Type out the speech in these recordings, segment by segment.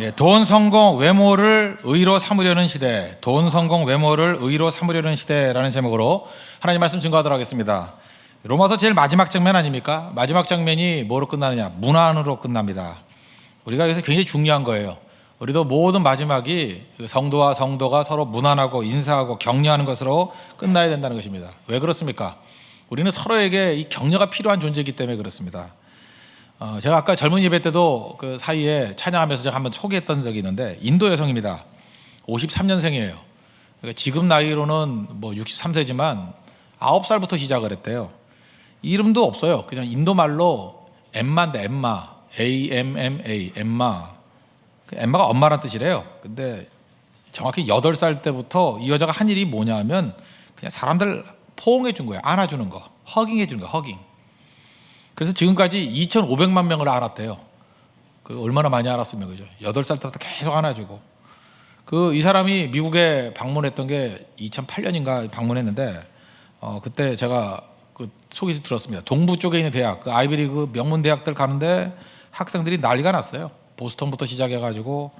예, 돈, 성공, 외모를 의로 삼으려는 시대, 돈, 성공, 외모를 의로 삼으려는 시대라는 제목으로 하나님 말씀 증거하도록 하겠습니다. 로마서 제일 마지막 장면 아닙니까? 마지막 장면이 뭐로 끝나느냐? 문안으로 끝납니다. 우리가 여기서 굉장히 중요한 거예요. 우리도 모든 마지막이 성도와 성도가 서로 문안하고 인사하고 격려하는 것으로 끝나야 된다는 것입니다. 왜 그렇습니까? 우리는 서로에게 이 격려가 필요한 존재이기 때문에 그렇습니다. 제가 아까 젊은 예배 때도 그 사이에 찬양하면서 제가 한번 소개했던 적이 있는데, 인도 여성입니다. 53년생이에요. 그러니까 지금 나이로는 뭐 63세지만 9살부터 시작을 했대요. 이름도 없어요. 그냥 인도 말로 엠마인데, 엠마, A-M-M-A, 엠마. 엠마가 엄마란 뜻이래요. 근데 정확히 8살 때부터 이 여자가 한 일이 뭐냐 하면 그냥 사람들 포옹해 준 거예요. 안아주는 거, 허깅해 주는 거, 허깅. 그래서 지금까지 2,500만 명을 알았대요. 그 얼마나 많이 알았으면, 그죠? 8살 때부터 계속 안아주고. 이 사람이 미국에 방문했던 게 2008년인가 방문했는데, 그때 제가 그 소개서 들었습니다. 동부 쪽에 있는 대학, 그 아이비리그 명문 대학들 가는데 학생들이 난리가 났어요. 보스턴부터 시작해가지고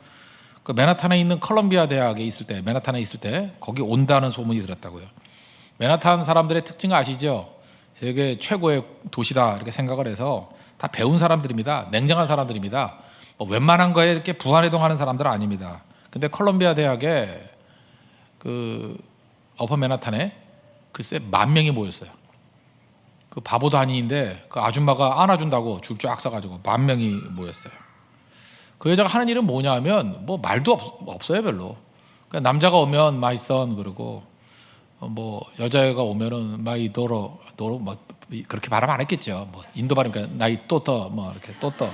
그 맨하탄에 있는 컬럼비아 대학에 있을 때, 맨하탄에 있을 때 거기 온다는 소문이 들었다고요. 맨하탄 사람들의 특징 아시죠? 세계 최고의 도시다 이렇게 생각을 해서 다 배운 사람들입니다. 냉정한 사람들입니다. 웬만한 거에 이렇게 부안해동하는 사람들은 아닙니다. 근데 컬럼비아 대학에 그 어퍼 맨하탄에 글쎄 10,000명이 모였어요. 그 바보도 아닌데 그 아줌마가 안아준다고 줄 쫙 서가지고 10,000명이 모였어요. 그 여자가 하는 일은 뭐냐 하면 뭐 말도 없어요 별로. 그러니까 남자가 오면 마이 선 그러고, 뭐 여자애가 오면은 마이 도로 뭐 그렇게 발음 안 했겠죠. 뭐 인도 발음이니까 나이 또떠 뭐 이렇게 또떠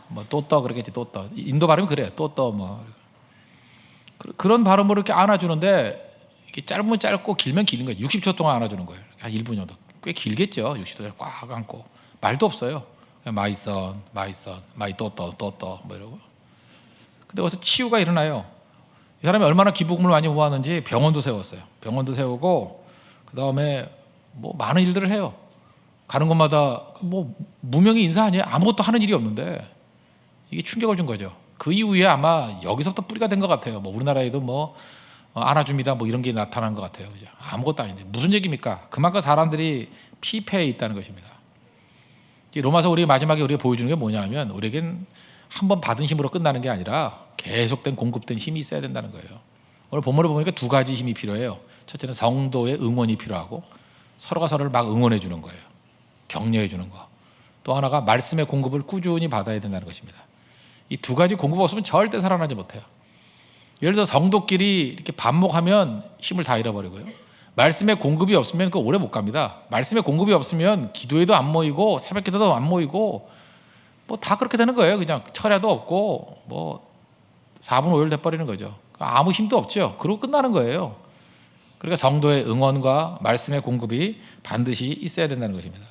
뭐 또떠 그러겠지. 또떠 인도 발음이 그래요. 또떠 뭐 그런 발음으로 이렇게 안아주는데, 이게 짧으면 짧고 길면 긴 거예요. 60초 동안 안아주는 거예요. 한 1분 정도. 꽤 길겠죠. 60초 꽉 안고 말도 없어요. 마이 선 마이 또떠 뭐 이러고. 근데 거기서 치유가 일어나요. 이 사람이 얼마나 기부금을 많이 모았는지 병원도 세웠어요. 병원도 세우고 그 다음에 뭐 많은 일들을 해요. 가는 곳마다 뭐 무명의 인사 아니에요. 아무것도 하는 일이 없는데 이게 충격을 준 거죠. 그 이후에 아마 여기서부터 뿌리가 된 것 같아요. 뭐 우리나라에도 뭐 안아줍니다 뭐 이런 게 나타난 것 같아요. 그죠? 아무것도 아닌데 무슨 얘기입니까? 그만큼 사람들이 피폐해 있다는 것입니다. 로마서 우리 마지막에 우리가 보여주는 게 뭐냐면, 우리에겐 한번 받은 힘으로 끝나는 게 아니라 계속된 공급된 힘이 있어야 된다는 거예요. 오늘 본문을 보니까 2가지 힘이 필요해요. 첫째는 성도의 응원이 필요하고, 서로가 서로를 막 응원해 주는 거예요. 격려해 주는 거. 또 하나가 말씀의 공급을 꾸준히 받아야 된다는 것입니다. 이 2가지 공급 없으면 절대 살아나지 못해요. 예를 들어 성도끼리 이렇게 반목하면 힘을 다 잃어버리고요. 말씀의 공급이 없으면 그 오래 못 갑니다. 말씀의 공급이 없으면 기도에도 안 모이고 새벽 기도도 안 모이고 뭐 다 그렇게 되는 거예요. 그냥 철야도 없고 뭐 4분 5일 돼버리는 거죠. 아무 힘도 없죠. 그러고 끝나는 거예요. 그러니까 성도의 응원과 말씀의 공급이 반드시 있어야 된다는 것입니다.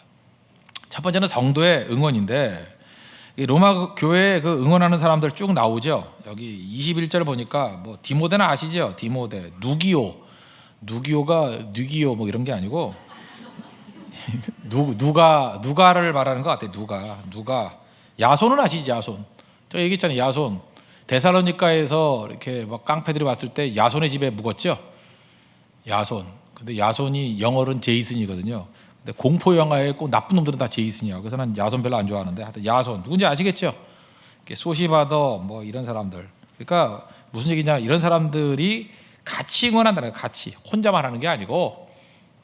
첫 번째는 성도의 응원인데, 이 로마 교회에 그 응원하는 사람들 쭉 나오죠. 여기 21절 보니까 뭐 디모데는 아시죠? 디모데, 누기오가 누기오 뭐 이런 게 아니고 누가를 말하는 것 같아요. 누가. 야손은 아시죠? 야손. 저 얘기했잖아요. 야손. 데살로니가에서 이렇게 막 깡패들이 왔을 때 야손의 집에 묵었죠. 야손. 근데 야손이 영어로는 제이슨이거든요. 근데 공포 영화에 꼭 나쁜 놈들은 다 제이슨이야. 그래서 난 야손 별로 안 좋아하는데, 하여튼 야손 누군지 아시겠죠? 소시바더 뭐 이런 사람들. 그러니까 무슨 얘기냐? 이런 사람들이 같이 응원한다는 거예요. 같이. 혼자만 하는 게 아니고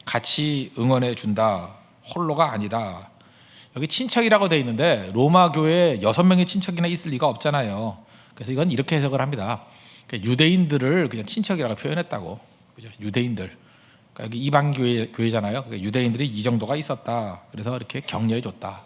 같이 응원해 준다. 홀로가 아니다. 여기 친척이라고 돼 있는데 로마 교회에 6명의 친척이나 있을 리가 없잖아요. 그래서 이건 이렇게 해석을 합니다. 유대인들을 그냥 친척이라고 표현했다고. 그죠? 유대인들. 그러니까 여기 이방 교회잖아요. 그러니까 유대인들이 이 정도가 있었다. 그래서 이렇게 격려해 줬다.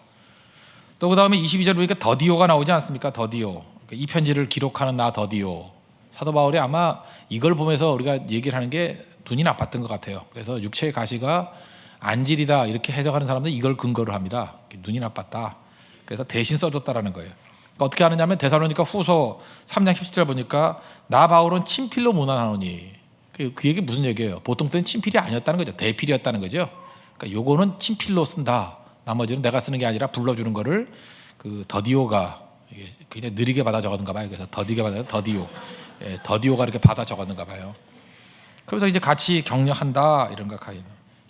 또 그 다음에 22절 보니까 더디오가 나오지 않습니까? 더디오. 그러니까 이 편지를 기록하는 나 더디오. 사도 바울이 아마 이걸 보면서 우리가 얘기를 하는 게 눈이 나빴던 것 같아요. 그래서 육체의 가시가 안질이다 이렇게 해석하는 사람들은 이걸 근거로 합니다. 눈이 나빴다. 그래서 대신 써줬다라는 거예요. 그러니까 어떻게 하느냐면 데살로니가 후서 3장 17절 보니까 나 바울은 친필로 문안하노니. 그 얘기 무슨 얘기예요? 보통 때는 친필이 아니었다는 거죠. 대필이었다는 거죠. 그러니까 요거는 친필로 쓴다. 나머지는 내가 쓰는 게 아니라 불러주는 거를 그 더디오가 이게 굉장히 느리게 받아 적었는가 봐요. 그래서 더디게 받아요. 더디오. 예, 더디오가 이렇게 받아 적었는가 봐요. 그래서 이제 같이 격려한다 이런 거 가요.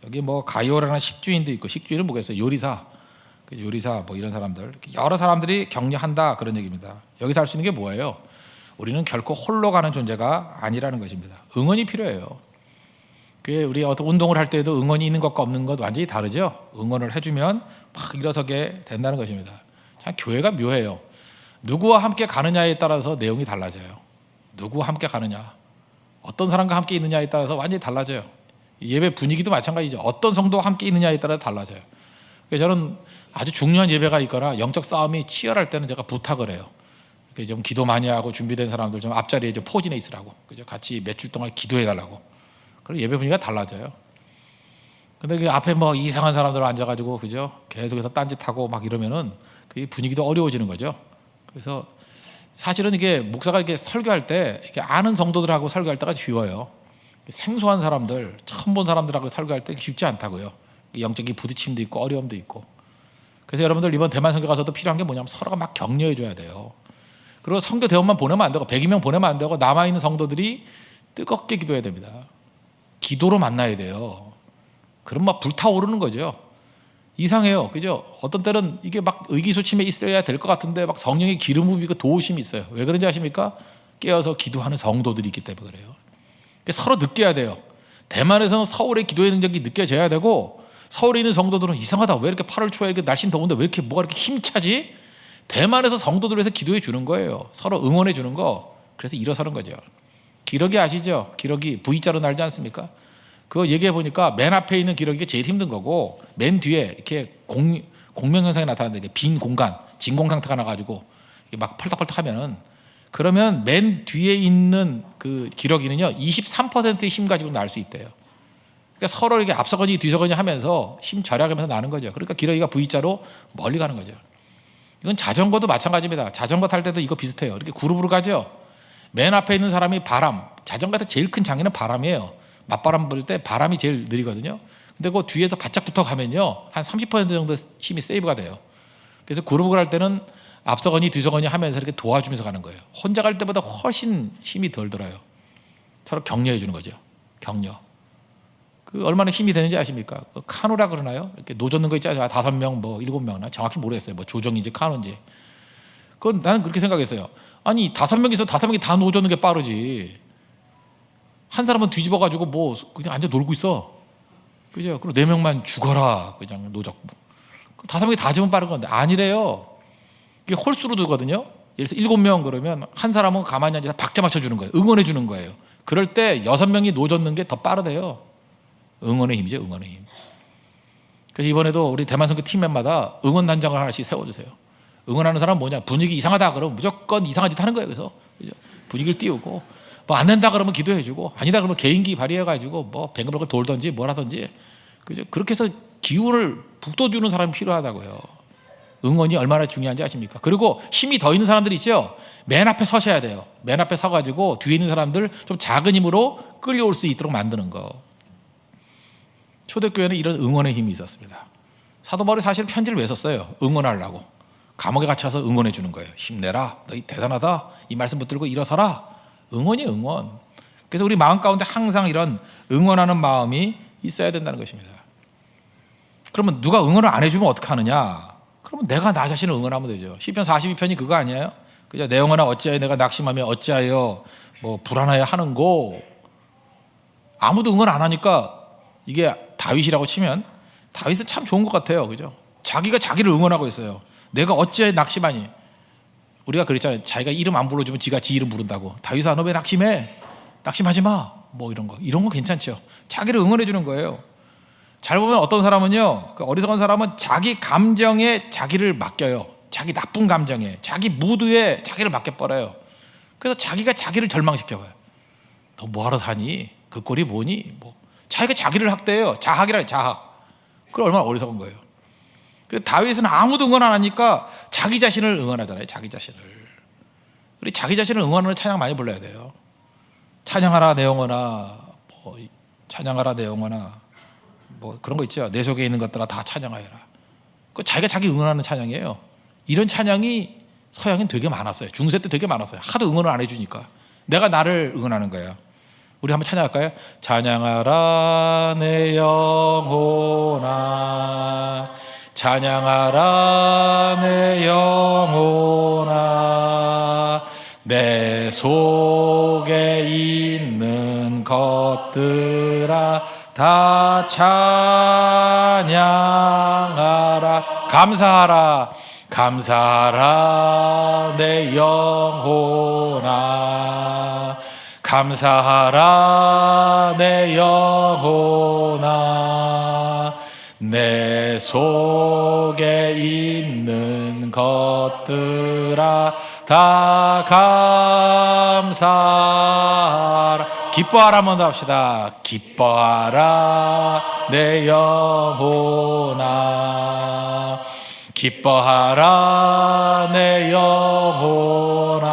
여기 뭐 가이오라는 식주인도 있고, 식주인은 뭐겠어요? 요리사, 요리사 뭐 이런 사람들, 여러 사람들이 격려한다 그런 얘기입니다. 여기서 할 수 있는 게 뭐예요? 우리는 결코 홀로 가는 존재가 아니라는 것입니다. 응원이 필요해요. 그게 우리 어떤 운동을 할 때도 응원이 있는 것과 없는 것 완전히 다르죠. 응원을 해주면 막 일어서게 된다는 것입니다. 참 교회가 묘해요. 누구와 함께 가느냐에 따라서 내용이 달라져요. 누구와 함께 가느냐, 어떤 사람과 함께 있느냐에 따라서 완전히 달라져요. 예배 분위기도 마찬가지죠. 어떤 성도와 함께 있느냐에 따라 달라져요. 그래서 저는 아주 중요한 예배가 있거나 영적 싸움이 치열할 때는 제가 부탁을 해요. 좀 기도 많이 하고 준비된 사람들 좀 앞자리에 좀 포진해 있으라고, 그죠? 같이 몇 주 동안 기도해 달라고. 그럼 예배 분위기가 달라져요. 근데 그 앞에 뭐 이상한 사람들 앉아가지고, 그죠? 계속해서 딴짓하고 막 이러면은 그 분위기도 어려워지는 거죠. 그래서 사실은 이게 목사가 이렇게 설교할 때 이렇게 아는 성도들하고 설교할 때가 쉬워요. 생소한 사람들, 처음 본 사람들하고 설교할 때 쉽지 않다고요. 영적인 부딪힘도 있고 어려움도 있고. 그래서 여러분들 이번 대만 선교 가서도 필요한 게 뭐냐면 서로가 막 격려해 줘야 돼요. 그리고 선교 대원만 보내면 안 되고 100명 보내면 안 되고 남아있는 성도들이 뜨겁게 기도해야 됩니다. 기도로 만나야 돼요. 그럼 막 불타오르는 거죠. 이상해요. 그죠? 어떤 때는 이게 막 의기소침해 있어야 될 것 같은데 막 성령의 기름 부비고 도우심이 있어요. 왜 그런지 아십니까? 깨어서 기도하는 성도들이 있기 때문에 그래요. 서로 느껴야 돼요. 대만에서는 서울의 기도의 능력이 느껴져야 되고, 서울에 있는 성도들은 이상하다, 왜 이렇게 8월 초에 이렇게 날씨는 더운데 왜 이렇게 뭐가 이렇게 힘차지? 대만에서 성도들을 위해서 기도해 주는 거예요. 서로 응원해 주는 거. 그래서 일어서는 거죠. 기러기 아시죠? 기러기 V자로 날지 않습니까? 그거 얘기해 보니까 맨 앞에 있는 기러기가 제일 힘든 거고, 맨 뒤에 이렇게 공명 현상이 나타나는데 빈 공간, 진공 상태가 나가지고 막 펄떡펄떡 하면은, 그러면 맨 뒤에 있는 그 기러기는요 23%의 힘 가지고 날 수 있대요. 그러니까 서로 이렇게 앞서거니 뒤서거니 하면서 힘 절약하면서 나는 거죠. 그러니까 기러기가 V자로 멀리 가는 거죠. 이건 자전거도 마찬가지입니다. 자전거 탈 때도 이거 비슷해요. 이렇게 그룹으로 가죠. 맨 앞에 있는 사람이 바람, 자전거에서 제일 큰 장애는 바람이에요. 맞바람 불 때 바람이 제일 느리거든요. 근데 그 뒤에서 바짝 붙어 가면요 한 30% 정도 힘이 세이브가 돼요. 그래서 그룹으로 갈 때는 앞서거니 뒤서거니 하면서 이렇게 도와주면서 가는 거예요. 혼자 갈 때보다 훨씬 힘이 덜 들어요. 서로 격려해 주는 거죠. 격려. 그 얼마나 힘이 되는지 아십니까? 그 카누라 그러나요? 이렇게 노젓는 거 있잖아요. 5명, 뭐 7명, 정확히 모르겠어요. 뭐 조정인지 카누인지. 그건 나는 그렇게 생각했어요. 아니 5명이서 5명이 다 노젓는 게 빠르지. 한 사람은 뒤집어 가지고 뭐 그냥 앉아 놀고 있어. 그죠? 그리고 4명만 죽어라. 그냥 노젓고. 5명이 다 집으면 빠른 건데 아니래요. 이게 홀수로 두거든요. 예를 들어서 7명 그러면 한 사람은 가만히 앉아서 박자 맞춰주는 거예요. 응원해 주는 거예요. 그럴 때 6명이 노젓는 게 더 빠르대요. 응원의 힘이죠. 응원의 힘. 그래서 이번에도 우리 대만 선교 팀memb마다 응원 단장을 하나씩 세워주세요. 응원하는 사람은 뭐냐, 분위기 이상하다 그러면 무조건 이상한 짓 하는 거예요. 그래서 분위기를 띄우고, 뭐 안 된다 그러면 기도해 주고, 아니다 그러면 개인기 발휘해 가지고 뭐 뱅글뱅글 돌든지 뭘 하든지, 그죠? 그렇게 해서 기운을 북돋주는 사람이 필요하다고요. 응원이 얼마나 중요한지 아십니까? 그리고 힘이 더 있는 사람들이 있죠. 맨 앞에 서셔야 돼요. 맨 앞에 서가지고 뒤에 있는 사람들 좀 작은 힘으로 끌려올 수 있도록 만드는 거. 초대교회는 이런 응원의 힘이 있었습니다. 사도 바울이 사실 편지를 왜 썼어요? 응원하려고. 감옥에 갇혀서 응원해 주는 거예요. 힘내라, 너희 대단하다, 이 말씀 붙들고 일어서라. 응원이에요, 응원. 그래서 우리 마음 가운데 항상 이런 응원하는 마음이 있어야 된다는 것입니다. 그러면 누가 응원을 안 해주면 어떻게 하느냐? 그러면 내가 나 자신을 응원하면 되죠. 시편 42편이 그거 아니에요? 그죠? 내 영혼아 어찌하여 내가 낙심하며 어찌하여 뭐 불안하여 하는고. 아무도 응원 안 하니까, 이게 다윗이라고 치면 다윗은 참 좋은 것 같아요. 그죠? 자기가 자기를 응원하고 있어요. 내가 어찌하여 낙심하니. 우리가 그랬잖아요. 자기가 이름 안 불러주면 지가 지 이름 부른다고. 다윗아 너 왜 낙심해? 낙심하지 마. 뭐 이런 거 괜찮죠. 자기를 응원해 주는 거예요. 잘 보면 어떤 사람은요, 그 어리석은 사람은 자기 감정에 자기를 맡겨요. 자기 나쁜 감정에, 자기 무드에 자기를 맡겨버려요. 그래서 자기가 자기를 절망시켜요. 너 뭐하러 사니? 그 꼴이 뭐니? 뭐 자기가 자기를 학대해요. 자학이라 해요. 자학. 그럼 얼마나 어리석은 거예요. 그래서 다윗은 아무도 응원 안 하니까 자기 자신을 응원하잖아요. 자기 자신을. 우리 자기 자신을 응원하는 찬양 많이 불러야 돼요. 찬양하라 내 영혼아, 뭐 찬양하라 내 영혼아, 뭐 그런 거 있죠. 내 속에 있는 것들아 다 찬양하여라. 그 자기가 자기 응원하는 찬양이에요. 이런 찬양이 서양인 되게 많았어요. 중세 때 되게 많았어요. 하도 응원을 안 해주니까. 내가 나를 응원하는 거예요. 우리 한번 찬양할까요? 찬양하라 내 영혼아, 찬양하라 내 영혼아, 내 속에 있는 것들아 다 찬양하라. 감사하라, 감사하라 내 영혼아, 감사하라 내 영혼아, 내 속에 있는 것들아 다 감사하라. 기뻐하라 한번 더 합시다. 기뻐하라 내 영혼아, 기뻐하라 내 영혼아,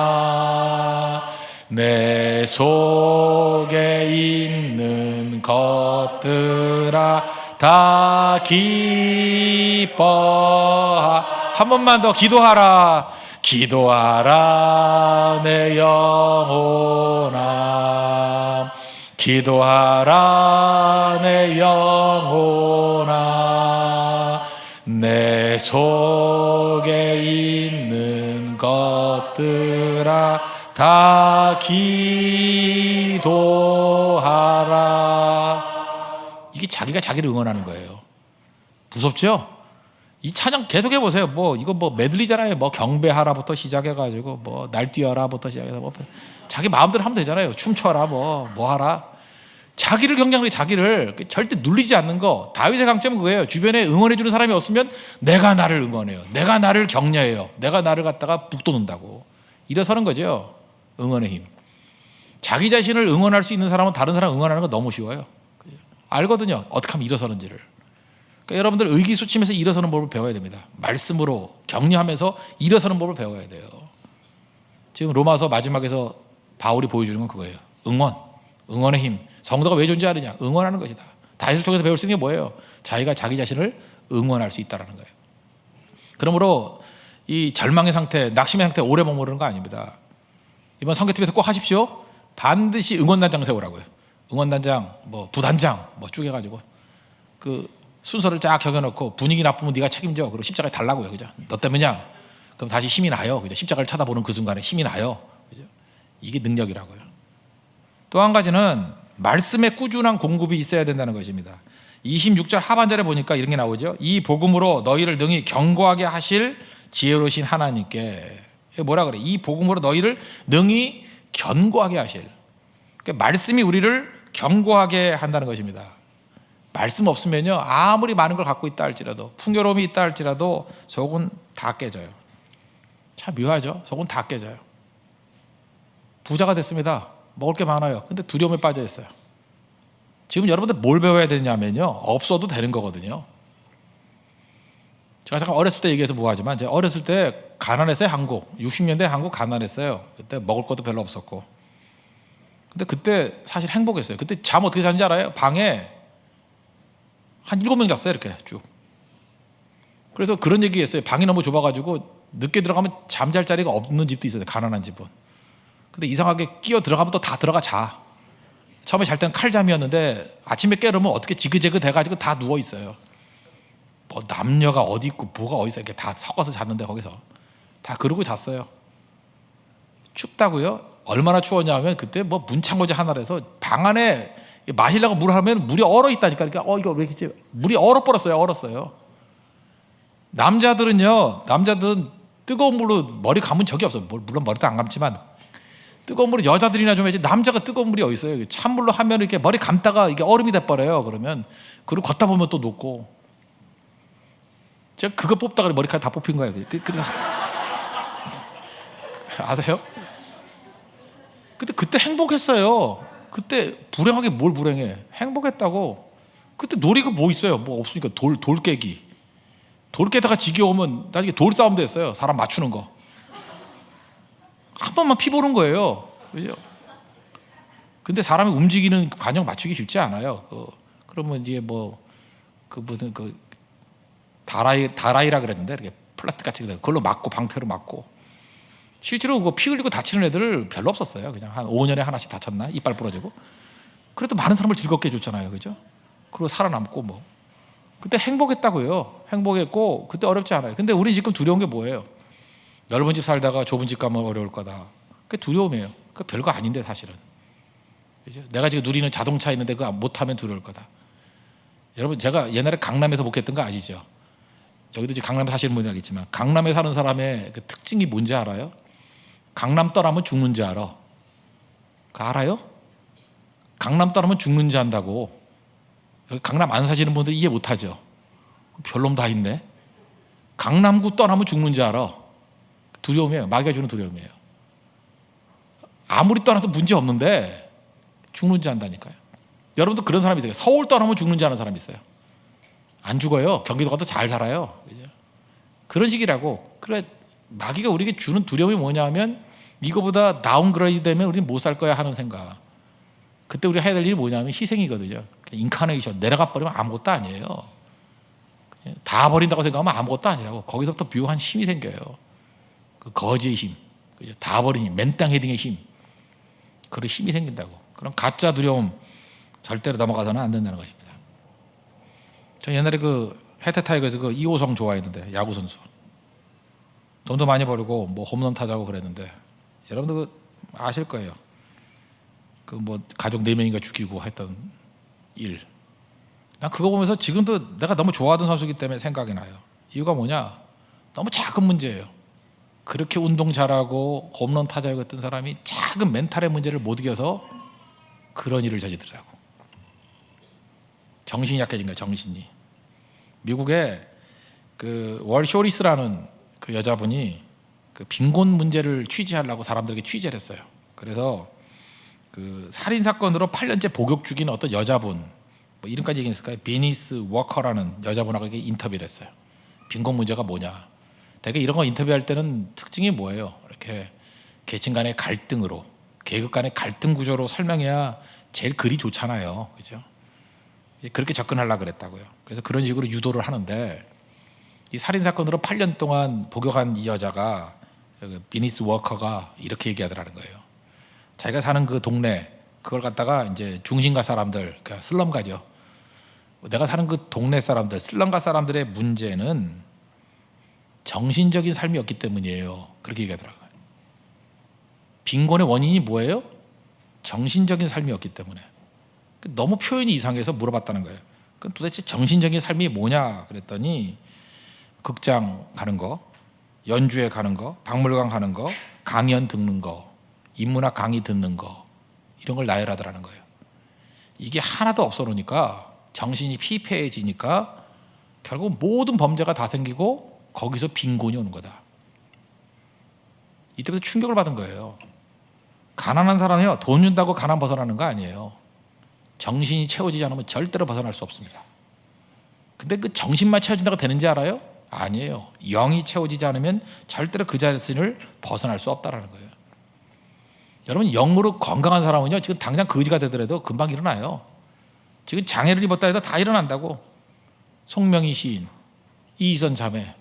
내 속에 있는 것들아 다 기뻐하. 한 번만 더 기도하라. 기도하라 내 영혼아, 기도하라 내 영혼아, 내 속에 있는 것들아 다 기도하라. 이게 자기가 자기를 응원하는 거예요. 무섭죠? 이 찬양 계속 해보세요. 뭐 이거 뭐 메들리잖아요. 뭐 경배하라부터 시작해가지고 뭐 날뛰어라부터 시작해서 뭐 자기 마음대로 하면 되잖아요. 춤춰라 뭐 하라. 자기를 경쟁하는 게 자기를 절대 눌리지 않는 거. 다윗의 강점은 그거예요. 주변에 응원해주는 사람이 없으면 내가 나를 응원해요. 내가 나를 격려해요. 내가 나를 갖다가 북돋는다고. 일어서는 거죠. 응원의 힘. 자기 자신을 응원할 수 있는 사람은 다른 사람 응원하는 거 너무 쉬워요. 알거든요. 어떻게 하면 일어서는지를. 그러니까 여러분들 의기소침해서 일어서는 법을 배워야 됩니다. 말씀으로 격려하면서 일어서는 법을 배워야 돼요. 지금 로마서 마지막에서 바울이 보여주는 건 그거예요. 응원의 힘. 성도가 왜 존재하느냐? 응원하는 것이다. 다윗을 통해서 배울 수 있는 게 뭐예요? 자기가 자기 자신을 응원할 수 있다는 거예요. 그러므로 이 절망의 상태, 낙심의 상태 오래 머무르는 거 아닙니다. 이번 선교팀에서 꼭 하십시오. 반드시 응원단장 세우라고요. 응원단장, 뭐 부단장 뭐 쭉 해가지고 그 순서를 쫙 적어놓고 분위기 나쁘면 네가 책임져. 그리고 십자가에 달라고요. 그죠? 너 때문이야. 그럼 다시 힘이 나요. 그죠? 십자가를 쳐다보는 그 순간에 힘이 나요. 그죠? 이게 능력이라고요. 또 한 가지는 말씀의 꾸준한 공급이 있어야 된다는 것입니다. 26절 하반절에 보니까 이런 게 나오죠. 이 복음으로 너희를 능히 견고하게 하실 지혜로우신 하나님께. 뭐라 그래? 이 복음으로 너희를 능히 견고하게 하실. 그러니까 말씀이 우리를 견고하게 한다는 것입니다. 말씀 없으면요, 아무리 많은 걸 갖고 있다 할지라도, 풍요로움이 있다 할지라도 속은 다 깨져요. 참 묘하죠? 속은 다 깨져요. 부자가 됐습니다. 먹을 게 많아요. 근데 두려움에 빠져 있어요. 지금 여러분들 뭘 배워야 되냐면요, 없어도 되는 거거든요. 제가 잠깐 어렸을 때 얘기해서 뭐하지만, 제가 어렸을 때 가난했어요. 한국 60년대 한국 가난했어요. 그때 먹을 것도 별로 없었고. 근데 그때 사실 행복했어요. 그때 잠 어떻게 잤는지 알아요? 방에 한 7명 잤어요. 이렇게 쭉. 그래서 그런 얘기 했어요. 방이 너무 좁아가지고 늦게 들어가면 잠잘 자리가 없는 집도 있어요. 가난한 집은. 근데 이상하게 끼어 들어가면 또 다 들어가 자. 처음에 잘 때는 칼잠이었는데 아침에 깨려면 어떻게 지그재그 돼가지고 다 누워 있어요. 뭐 남녀가 어디 있고 뭐가 어디 있어 이렇게 다 섞어서 잤는데 거기서 다 그러고 잤어요. 춥다고요? 얼마나 추웠냐면 그때 뭐 문창고지 하나라서 방 안에 마시려고 물 하면 물이 얼어 있다니까. 그러니까 이거 왜 이렇게 물이 얼었어요. 남자들은 뜨거운 물로 머리 감은 적이 없어요. 물론 머리도 안 감지만 뜨거운 물은 여자들이나 좀 해야지. 남자가 뜨거운 물이 어디 있어요? 찬물로 하면 이렇게 머리 감다가 이게 얼음이 돼버려요. 그러면 그리고 걷다 보면 또 녹고. 제가 그거 뽑다가 머리카락 다 뽑힌 거예요. 아세요? 그때 행복했어요. 그때 불행하게 뭘 불행해? 행복했다고. 그때 놀이가 뭐 있어요? 뭐 없으니까 돌 깨기. 돌 깨다가 지겨우면 나중에 돌 싸움도 했어요. 사람 맞추는 거. 한 번만 피 보는 거예요. 그죠? 근데 사람이 움직이는 과정 맞추기 쉽지 않아요. 그러면 이제 다라이라 그랬는데 이렇게 플라스틱 같이 그걸로 막고 방패로 막고 실제로 그거 피 흘리고 다치는 애들 별로 없었어요. 그냥 한 5년에 하나씩 다쳤나? 이빨 부러지고. 그래도 많은 사람을 즐겁게 해줬잖아요. 그죠? 그리고 살아남고 뭐. 그때 행복했다고요. 행복했고 그때 어렵지 않아요. 근데 우리 지금 두려운 게 뭐예요? 넓은 집 살다가 좁은 집 가면 어려울 거다. 그게 두려움이에요. 그 별거 아닌데 사실은. 그죠? 내가 지금 누리는 자동차 있는데 그거 못하면 두려울 거다. 여러분 제가 옛날에 강남에서 목했던 거 아시죠? 여기도 지금 강남에 사시는 분이 알겠지만 강남에 사는 사람의 그 특징이 뭔지 알아요? 강남 떠나면 죽는지 알아. 그거 알아요? 강남 떠나면 죽는지 안다고. 여기 강남 안 사시는 분들 이해 못하죠? 별놈 다 있네. 강남구 떠나면 죽는지 알아. 두려움이에요. 마귀가 주는 두려움이에요. 아무리 떠나도 문제 없는데 죽는지 안다니까요. 여러분도 그런 사람이 있어요. 서울 떠나면 죽는지 아는 사람이 있어요. 안 죽어요. 경기도 가도 잘 살아요. 그죠? 그런 식이라고. 그래, 마귀가 우리에게 주는 두려움이 뭐냐면 이거보다 다운그레이드 되면 우리는 못 살 거야 하는 생각. 그때 우리가 해야 될 일이 뭐냐면 희생이거든요. 인카네이션 내려가 버리면 아무것도 아니에요. 다 버린다고 생각하면 아무것도 아니라고. 거기서부터 묘한 힘이 생겨요. 그 거지의 힘, 그죠? 다 버린 힘, 맨땅 헤딩의 힘. 그런 힘이 생긴다고. 그런 가짜 두려움 절대로 넘어가서는 안 된다는 것입니다. 저 옛날에 그 해태 타이거즈 그 이호성 좋아했는데, 야구 선수. 돈도 많이 벌고 뭐 홈런 타자고 그랬는데, 여러분들 그 아실 거예요. 그 뭐 가족 4명인가 죽이고 했던 일. 난 그거 보면서 지금도 내가 너무 좋아하던 선수이기 때문에 생각이 나요. 이유가 뭐냐? 너무 작은 문제예요. 그렇게 운동 잘하고 홈런 타자였던 사람이 작은 멘탈의 문제를 못 이겨서 그런 일을 저지르더라고. 정신이 약해진 거야, 정신이. 미국에 그 월 쇼리스라는 그 여자분이 그 빈곤 문제를 취재하려고 사람들에게 취재를 했어요. 그래서 그 살인 사건으로 8년째 복역 중인 어떤 여자분, 뭐 이름까지 얘기했을까요? 베니스 워커라는 여자분하고 인터뷰를 했어요. 빈곤 문제가 뭐냐? 대개 이런 거 인터뷰할 때는 특징이 뭐예요? 이렇게 계층 간의 갈등으로, 계급 간의 갈등 구조로 설명해야 제일 글이 좋잖아요. 그죠? 그렇게 접근하려고 그랬다고요. 그래서 그런 식으로 유도를 하는데, 이 살인 사건으로 8년 동안 복역한 이 여자가, 비니스 워커가 이렇게 얘기하더라는 거예요. 자기가 사는 그 동네, 그걸 갖다가 이제 중심가 사람들, 그러니까 슬럼가죠. 내가 사는 그 동네 사람들, 슬럼가 사람들의 문제는 정신적인 삶이었기 때문이에요. 그렇게 얘기하더라고요. 빈곤의 원인이 뭐예요? 정신적인 삶이었기 때문에. 너무 표현이 이상해서 물어봤다는 거예요. 그럼 도대체 정신적인 삶이 뭐냐 그랬더니, 극장 가는 거, 연주회 가는 거, 박물관 가는 거, 강연 듣는 거, 인문학 강의 듣는 거, 이런 걸 나열하더라는 거예요. 이게 하나도 없어 놓으니까 정신이 피폐해지니까 결국 모든 범죄가 다 생기고 거기서 빈곤이 오는 거다. 이때부터 충격을 받은 거예요. 가난한 사람이요, 돈 준다고 가난 벗어나는 거 아니에요. 정신이 채워지지 않으면 절대로 벗어날 수 없습니다. 근데 그 정신만 채워진다고 되는지 알아요? 아니에요. 영이 채워지지 않으면 절대로 그 자신을 벗어날 수 없다는 거예요. 여러분, 영으로 건강한 사람은요, 지금 당장 거지가 되더라도 금방 일어나요. 지금 장애를 입었다 해도 다 일어난다고. 송명희 시인, 이희선 자매,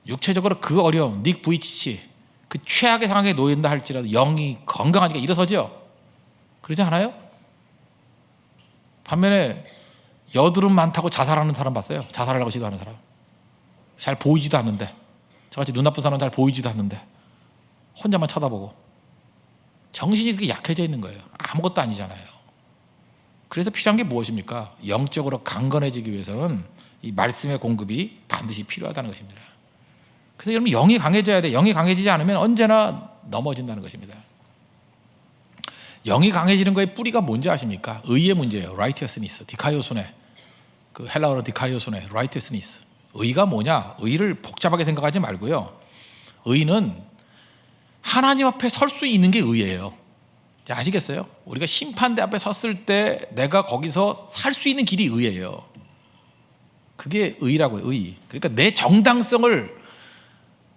육체적으로 그 어려움, 닉 부이치치, 그 최악의 상황에 놓인다 할지라도 영이 건강하니까 일어서죠. 그러지 않아요? 반면에 여드름 많다고 자살하는 사람 봤어요? 자살하려고 시도하는 사람. 잘 보이지도 않는데, 저같이 눈 나쁜 사람은 잘 보이지도 않는데 혼자만 쳐다보고. 정신이 그렇게 약해져 있는 거예요. 아무것도 아니잖아요. 그래서 필요한 게 무엇입니까? 영적으로 강건해지기 위해서는 이 말씀의 공급이 반드시 필요하다는 것입니다. 그래서 여러분, 영이 강해져야 돼. 영이 강해지지 않으면 언제나 넘어진다는 것입니다. 영이 강해지는 거의 뿌리가 뭔지 아십니까? 의의 문제예요. righteousness, 디카이오소네. 그 헬라어로 디카이오소네, righteousness. 의가 뭐냐? 의를 복잡하게 생각하지 말고요. 의는 하나님 앞에 설 수 있는 게 의예요. 아시겠어요? 우리가 심판대 앞에 섰을 때 내가 거기서 살 수 있는 길이 의예요. 그게 의라고요. 의. 그러니까 내 정당성을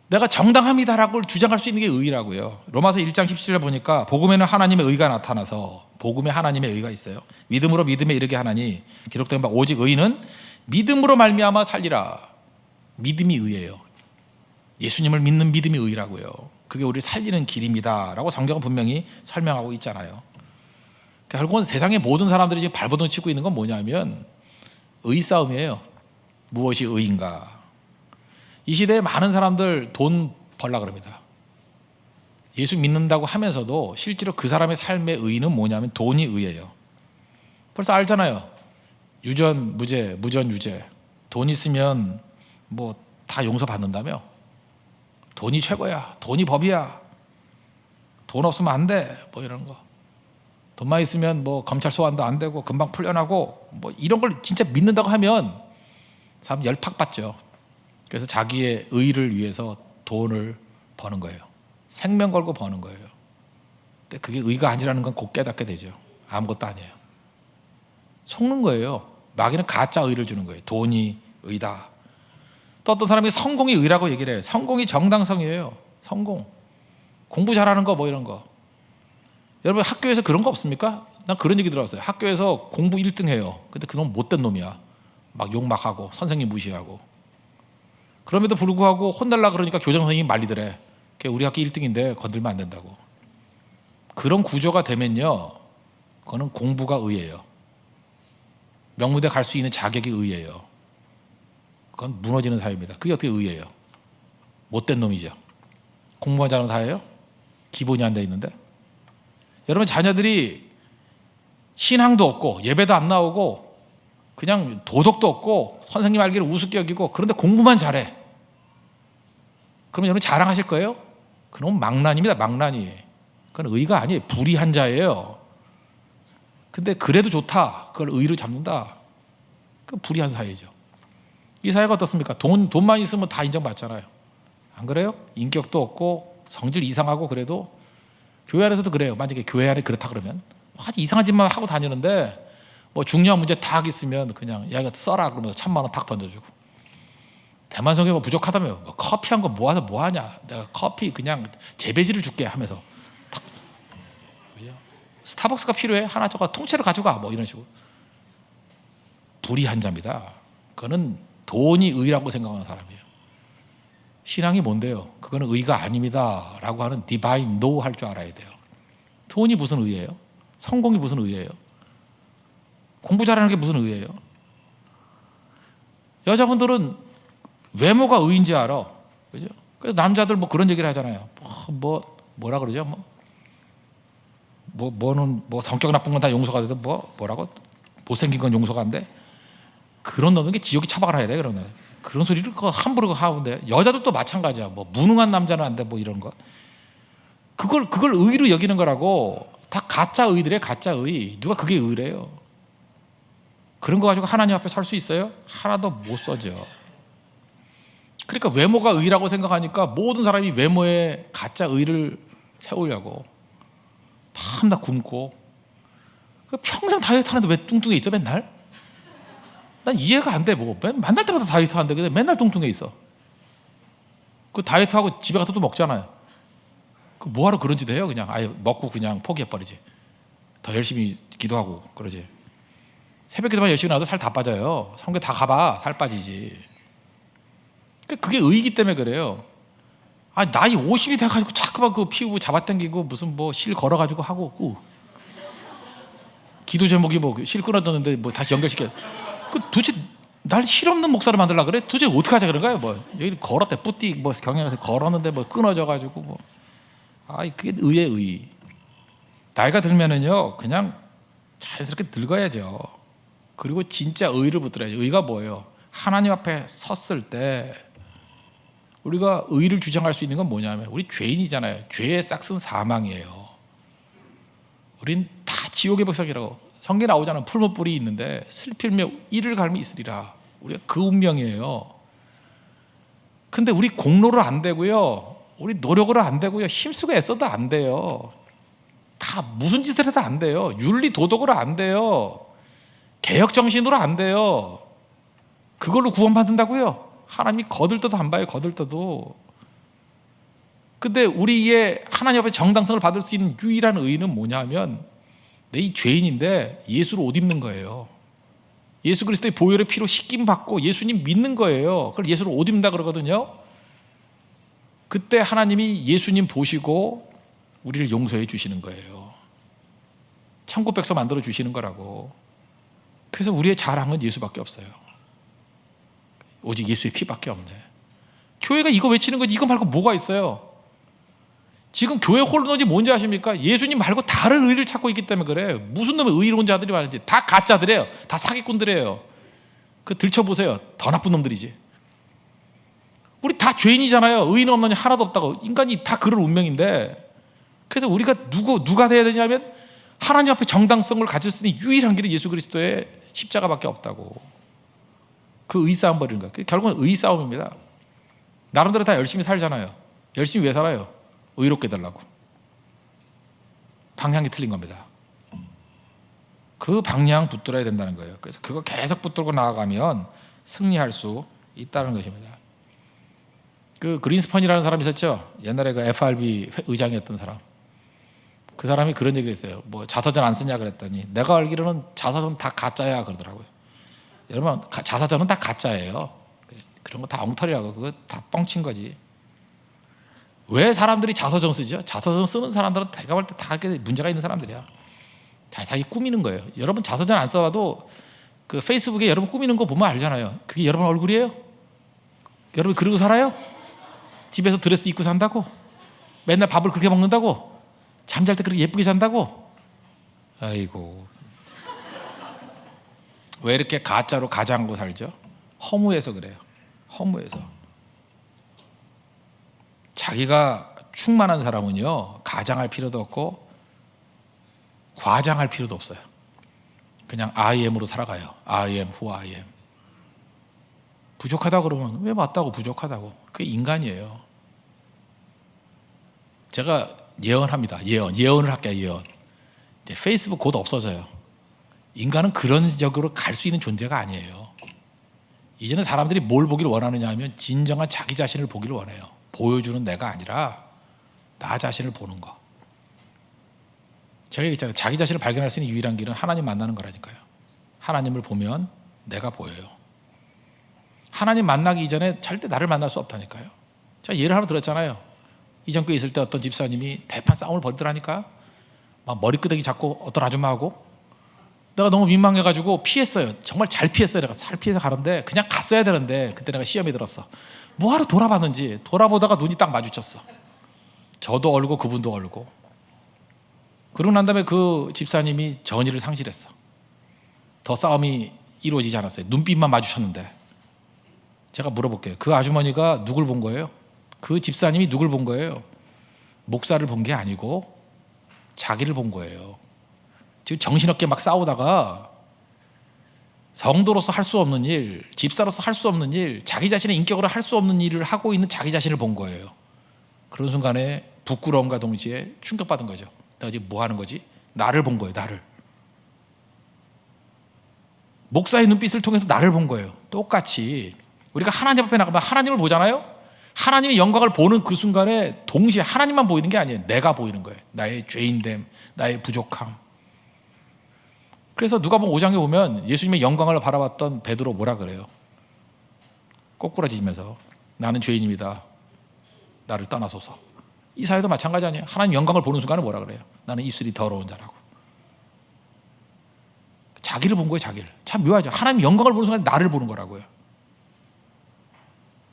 내가 정당합니다라고 주장할 수 있는 게 의라고요. 로마서 1장 17절 보니까 복음에는 하나님의 의가 나타나서, 복음에 하나님의 의가 있어요. 믿음으로 믿음에 이르게 하나니 기록된 바 오직 의인은 믿음으로 말미암아 살리라. 믿음이 의예요. 예수님을 믿는 믿음이 의라고요. 그게 우리를 살리는 길입니다라고 성경은 분명히 설명하고 있잖아요. 결국은 세상의 모든 사람들이 지금 발버둥 치고 있는 건 뭐냐면 의 싸움이에요. 무엇이 의인가. 이 시대에 많은 사람들 돈 벌라 그럽니다. 예수 믿는다고 하면서도 실제로 그 사람의 삶의 의의는 뭐냐면 돈이 의예요. 벌써 알잖아요. 유전 무죄, 무전 유죄. 돈 있으면 뭐 다 용서받는다며. 돈이 최고야. 돈이 법이야. 돈 없으면 안 돼. 뭐 이런 거. 돈만 있으면 뭐 검찰 소환도 안 되고 금방 풀려나고 뭐 이런 걸 진짜 믿는다고 하면 사람 열팍 받죠. 그래서 자기의 의를 위해서 돈을 버는 거예요. 생명 걸고 버는 거예요. 근데 그게 의가 아니라는 건 곧 깨닫게 되죠. 아무것도 아니에요. 속는 거예요. 마귀는 가짜 의를 주는 거예요. 돈이 의다. 또 어떤 사람이 성공이 의라고 얘기를 해요. 성공이 정당성이에요. 성공. 공부 잘하는 거 뭐 이런 거. 여러분 학교에서 그런 거 없습니까? 난 그런 얘기 들어봤어요. 학교에서 공부 1등 해요. 근데 그놈 못된 놈이야. 막 욕 막 하고 선생님 무시하고. 그럼에도 불구하고 혼날라 그러니까 교장 선생님이 말리더래. 우리 학교 1등인데 건들면 안 된다고. 그런 구조가 되면요, 그거는 공부가 의예요. 명무대 갈 수 있는 자격이 의예요. 그건 무너지는 사회입니다. 그게 어떻게 의예요? 못된 놈이죠. 공부만 잘하면 다예요? 기본이 안 돼 있는데. 여러분 자녀들이 신앙도 없고 예배도 안 나오고 그냥 도덕도 없고 선생님 알기를 우습게 여기고 그런데 공부만 잘해. 그럼 여러분 자랑하실 거예요? 그럼 망난입니다. 망난이. 그건 의가 아니에요. 불의한 자예요. 근데 그래도 좋다. 그걸 의로 잡는다. 그건 불의한 사회죠. 이 사회가 어떻습니까? 돈만 있으면 다 인정받잖아요. 안 그래요? 인격도 없고 성질 이상하고 그래도 교회 안에서도 그래요. 만약에 교회 안에 그렇다 그러면 아주 이상한 짓만 하고 다니는데 뭐 중요한 문제 딱 있으면 그냥 야 이거 써라 그러면서 1,000만 원 탁 던져주고. 대만 성경 뭐 부족하다며 뭐 커피 한 거 모아서 뭐 하냐. 내가 커피 그냥 재배지를 줄게 하면서 탁. 스타벅스가 필요해? 하나 저거 통째로 가져가 뭐 이런 식으로. 불의한 자입니다. 그거는 돈이 의라고 생각하는 사람이에요. 신앙이 뭔데요? 그거는 의가 아닙니다 라고 하는 디바인 노 할 줄 알아야 돼요. 돈이 무슨 의예요? 성공이 무슨 의예요? 공부 잘하는 게 무슨 의예요? 여자분들은 외모가 의인지 알아. 그죠? 그래서 남자들 뭐 그런 얘기를 하잖아요. 뭐라 그러죠? 뭐는 뭐 성격 나쁜 건 다 용서가 돼도 뭐라고? 못생긴 건 용서가 안 돼? 그런 놈은 게 지옥이 처박을 해야 돼. 그런 소리를 함부로 하는데 여자들도 마찬가지야. 뭐 무능한 남자는 안 돼. 뭐 이런 거. 그걸 의로 여기는 거라고. 다 가짜 의들이에요. 가짜 의. 누가 그게 의래요? 그런 거 가지고 하나님 앞에 설 수 있어요? 하나도 못 서죠. 그러니까 외모가 의라고 생각하니까 모든 사람이 외모에 가짜 의를 세우려고 밤낮 굶고 평생 다이어트 하는데 왜 뚱뚱해 있어 맨날? 난 이해가 안 돼. 뭐 만날 때마다 다이어트 하는데 근데 맨날 뚱뚱해 있어. 그 다이어트하고 집에 가서 또 먹잖아요. 그 뭐하러 그런 짓 해요? 그냥 아예 먹고 그냥 포기해버리지. 더 열심히 기도하고 그러지. 새벽 기도만 열심히 나도 살 다 빠져요. 성교 다 가봐 살 빠지지. 그게 의이기 때문에 그래요. 아니 나이 50이 돼가지고 자꾸만 그 피우고 잡아당기고 무슨 뭐 실 걸어가지고 하고 기도 제목이 뭐 실 끊어졌는데 뭐 다시 연결시켜. 도대체 날 실없는 목사를 만들려고 그래? 도대체 어떻게 하자 그런 거야? 뭐 여기 걸었대 뿌띠 뭐 경영에서 걸었는데 뭐 끊어져가지고 뭐 그게 의의 의. 나이가 들면은요 그냥 자연스럽게 늙어야죠. 그리고 진짜 의를 붙들어야죠. 의가 뭐예요? 하나님 앞에 섰을 때 우리가 의를 주장할 수 있는 건 뭐냐면 우리 죄인이잖아요. 죄의 싹은 사망이에요. 우린 다 지옥의 백성이라고. 성경에 나오잖아요. 풀무 뿔이 있는데 슬필며 이를 갈미 있으리라. 우리가 그 운명이에요. 근데 우리 공로로 안 되고요. 우리 노력으로 안 되고요. 힘쓰고 애써도 안 돼요. 다 무슨 짓을 해도 안 돼요. 윤리 도덕으로 안 돼요. 개혁 정신으로 안 돼요. 그걸로 구원받는다고요? 하나님이 거들떠도 안 봐요. 거들떠도. 근데 우리의 하나님 앞에 정당성을 받을 수 있는 유일한 의의는 뭐냐면 내 이 죄인인데 예수를 옷 입는 거예요. 예수 그리스도의 보혈의 피로 씻김 받고 예수님 믿는 거예요. 그걸 예수를 옷 입는다 그러거든요. 그때 하나님이 예수님 보시고 우리를 용서해 주시는 거예요. 천국 백성 만들어 주시는 거라고. 그래서 우리의 자랑은 예수밖에 없어요. 오직 예수의 피밖에 없네. 교회가 이거 외치는 거지 이거 말고 뭐가 있어요? 지금 교회 혼론이 뭔지 아십니까? 예수님 말고 다른 의를 찾고 있기 때문에 그래. 무슨 놈의 의로운자들이 많은지. 다 가짜들이에요. 다 사기꾼들이에요. 그 들춰보세요. 더 나쁜 놈들이지. 우리 다 죄인이잖아요. 의인 없는 이 하나도 없다고. 인간이 다 그런 운명인데, 그래서 우리가 누가 돼야 되냐면 하나님 앞에 정당성을 가질 수 있는 유일한 길은 예수 그리스도의 십자가밖에 없다고. 그 의싸움 벌이는 거야. 결국은 의싸움입니다. 나름대로 다 열심히 살잖아요. 열심히 왜 살아요? 의롭게 되려고. 방향이 틀린 겁니다. 그 방향 붙들어야 된다는 거예요. 그래서 그거 계속 붙들고 나아가면 승리할 수 있다는 것입니다. 그 그린스펀이라는 사람이 있었죠. 옛날에 그 FRB 의장이었던 사람. 그 사람이 그런 얘기를 했어요. 뭐 자서전 안 쓰냐 그랬더니 내가 알기로는 자서전 다 가짜야 그러더라고요. 여러분 자서전은 다 가짜예요. 그런 거 다 엉터리라고. 그거 다 뻥친 거지. 왜 사람들이 자서전 쓰죠? 자서전 쓰는 사람들은 내가 볼 때 다 문제가 있는 사람들이야. 자기 꾸미는 거예요. 여러분 자서전 안 써봐도 그 페이스북에 여러분 꾸미는 거 보면 알잖아요. 그게 여러분 얼굴이에요? 여러분 그러고 살아요? 집에서 드레스 입고 산다고? 맨날 밥을 그렇게 먹는다고? 잠잘 때 그렇게 예쁘게 잔다고? 아이고, 왜 이렇게 가짜로 가장하고 살죠? 허무해서 그래요. 허무해서. 자기가 충만한 사람은요 가장할 필요도 없고 과장할 필요도 없어요. 그냥 I am으로 살아가요. I am who I am. 부족하다 그러면 왜 맞다고 부족하다고. 그게 인간이에요. 제가 예언합니다. 예언을 할게요. 예언. 이제 페이스북 곧 없어져요. 인간은 그런 적으로 갈 수 있는 존재가 아니에요. 이제는 사람들이 뭘 보기를 원하느냐 하면 진정한 자기 자신을 보기를 원해요. 보여주는 내가 아니라 나 자신을 보는 거. 제가 얘기했잖아요. 자기 자신을 발견할 수 있는 유일한 길은 하나님 만나는 거라니까요. 하나님을 보면 내가 보여요. 하나님 만나기 이전에 절대 나를 만날 수 없다니까요. 제가 예를 하나 들었잖아요. 이전교에 있을 때 어떤 집사님이 대판 싸움을 벌이더라니까. 막 머리끄댕이 잡고 어떤 아줌마하고. 내가 너무 민망해가지고 피했어요. 정말 잘 피했어요. 내가 잘 피해서 가는데 그냥 갔어야 되는데 그때 내가 시험에 들었어. 뭐하러 돌아봤는지 돌아보다가 눈이 딱 마주쳤어. 저도 얼고 그분도 얼고. 그러고 난 다음에 그 집사님이 전의를 상실했어. 더 싸움이 이루어지지 않았어요. 눈빛만 마주쳤는데. 제가 물어볼게요. 그 아주머니가 누굴 본 거예요? 그 집사님이 누굴 본 거예요? 목사를 본 게 아니고 자기를 본 거예요. 지금 정신없게 막 싸우다가 성도로서 할 수 없는 일, 집사로서 할 수 없는 일, 자기 자신의 인격으로 할 수 없는 일을 하고 있는 자기 자신을 본 거예요. 그런 순간에 부끄러움과 동시에 충격받은 거죠. 내가 지금 뭐 하는 거지? 나를 본 거예요. 나를. 목사의 눈빛을 통해서 나를 본 거예요. 똑같이 우리가 하나님 앞에 나가면 하나님을 보잖아요. 하나님의 영광을 보는 그 순간에 동시에 하나님만 보이는 게 아니에요. 내가 보이는 거예요. 나의 죄인됨, 나의 부족함. 그래서 누가복음 5장에 보면 예수님의 영광을 바라봤던 베드로 뭐라 그래요? 꼬꾸라지면서 나는 죄인입니다. 나를 떠나소서. 이 사회도 마찬가지 아니에요? 하나님 영광을 보는 순간에 뭐라 그래요? 나는 입술이 더러운 자라고. 자기를 본 거예요. 자기를. 참 묘하죠. 하나님 영광을 보는 순간에 나를 보는 거라고요.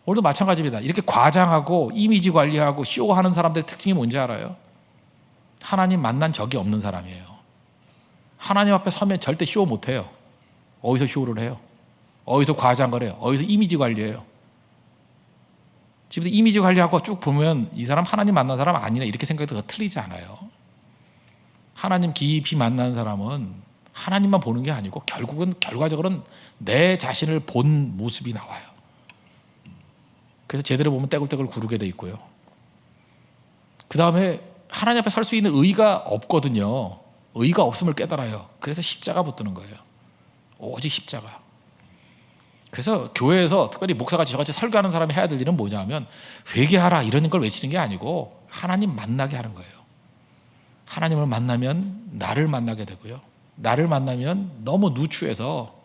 오늘도 마찬가지입니다. 이렇게 과장하고 이미지 관리하고 쇼하는 사람들의 특징이 뭔지 알아요? 하나님 만난 적이 없는 사람이에요. 하나님 앞에 서면 절대 쇼 못해요. 어디서 쇼를 해요? 어디서 과장을 해요? 어디서 이미지 관리해요? 집에서 이미지 관리하고 쭉 보면 이 사람 하나님 만난 사람 아니네 이렇게 생각해도 더 틀리지 않아요. 하나님 깊이 만난 사람은 하나님만 보는 게 아니고 결과적으로는 내 자신을 본 모습이 나와요. 그래서 제대로 보면 떼굴떼굴 구르게 돼 있고요. 그 다음에 하나님 앞에 설 수 있는 의가 없거든요. 의가 없음을 깨달아요. 그래서 십자가 붙드는 거예요. 오직 십자가. 그래서 교회에서 특별히 목사가 저같이 설교하는 사람이 해야 될 일은 뭐냐면 회개하라 이런 걸 외치는 게 아니고 하나님 만나게 하는 거예요. 하나님을 만나면 나를 만나게 되고요. 나를 만나면 너무 누추해서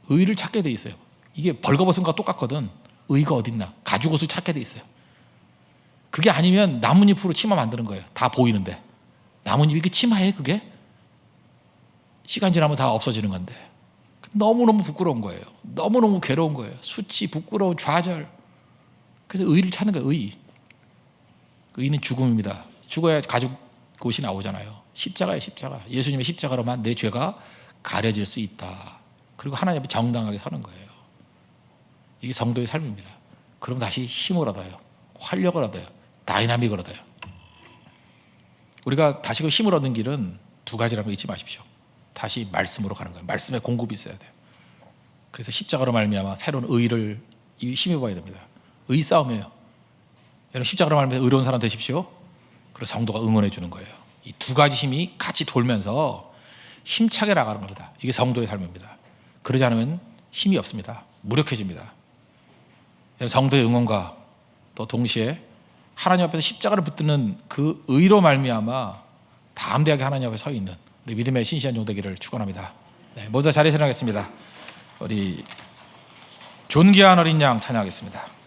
의를 찾게 돼 있어요. 이게 벌거벗은 것과 똑같거든. 의가 어딨나? 가죽옷을 찾게 돼 있어요. 그게 아니면 나뭇잎으로 치마 만드는 거예요. 다 보이는데. 나뭇잎이 그 치마예요, 그게? 시간 지나면 다 없어지는 건데. 너무너무 부끄러운 거예요. 너무너무 괴로운 거예요. 수치, 부끄러운 좌절. 그래서 의를 찾는 거예요, 의. 의는 죽음입니다. 죽어야 가죽 옷이 나오잖아요. 십자가예요, 십자가. 예수님의 십자가로만 내 죄가 가려질 수 있다. 그리고 하나님 앞에 정당하게 서는 거예요. 이게 성도의 삶입니다. 그럼 다시 힘을 얻어요. 활력을 얻어요. 다이나믹을 얻어요. 우리가 다시금 힘을 얻는 길은 두 가지라는 거 잊지 마십시오. 다시 말씀으로 가는 거예요. 말씀에 공급이 있어야 돼요. 그래서 십자가로 말미암아 새로운 의를 힘입어야 됩니다. 의 싸움이에요. 여러분 십자가로 말미암아 의로운 사람 되십시오. 그래서 성도가 응원해 주는 거예요. 이 두 가지 힘이 같이 돌면서 힘차게 나가는 겁니다. 이게 성도의 삶입니다. 그러지 않으면 힘이 없습니다. 무력해집니다. 성도의 응원과 또 동시에 하나님 앞에서 십자가를 붙드는 그 의로 말미암아 담대하게 하나님 앞에 서 있는 우리 믿음의 신실한 종 되기를 축원합니다. 네, 모두 다 자리에 일어나겠습니다. 우리 존귀한 어린 양 찬양하겠습니다.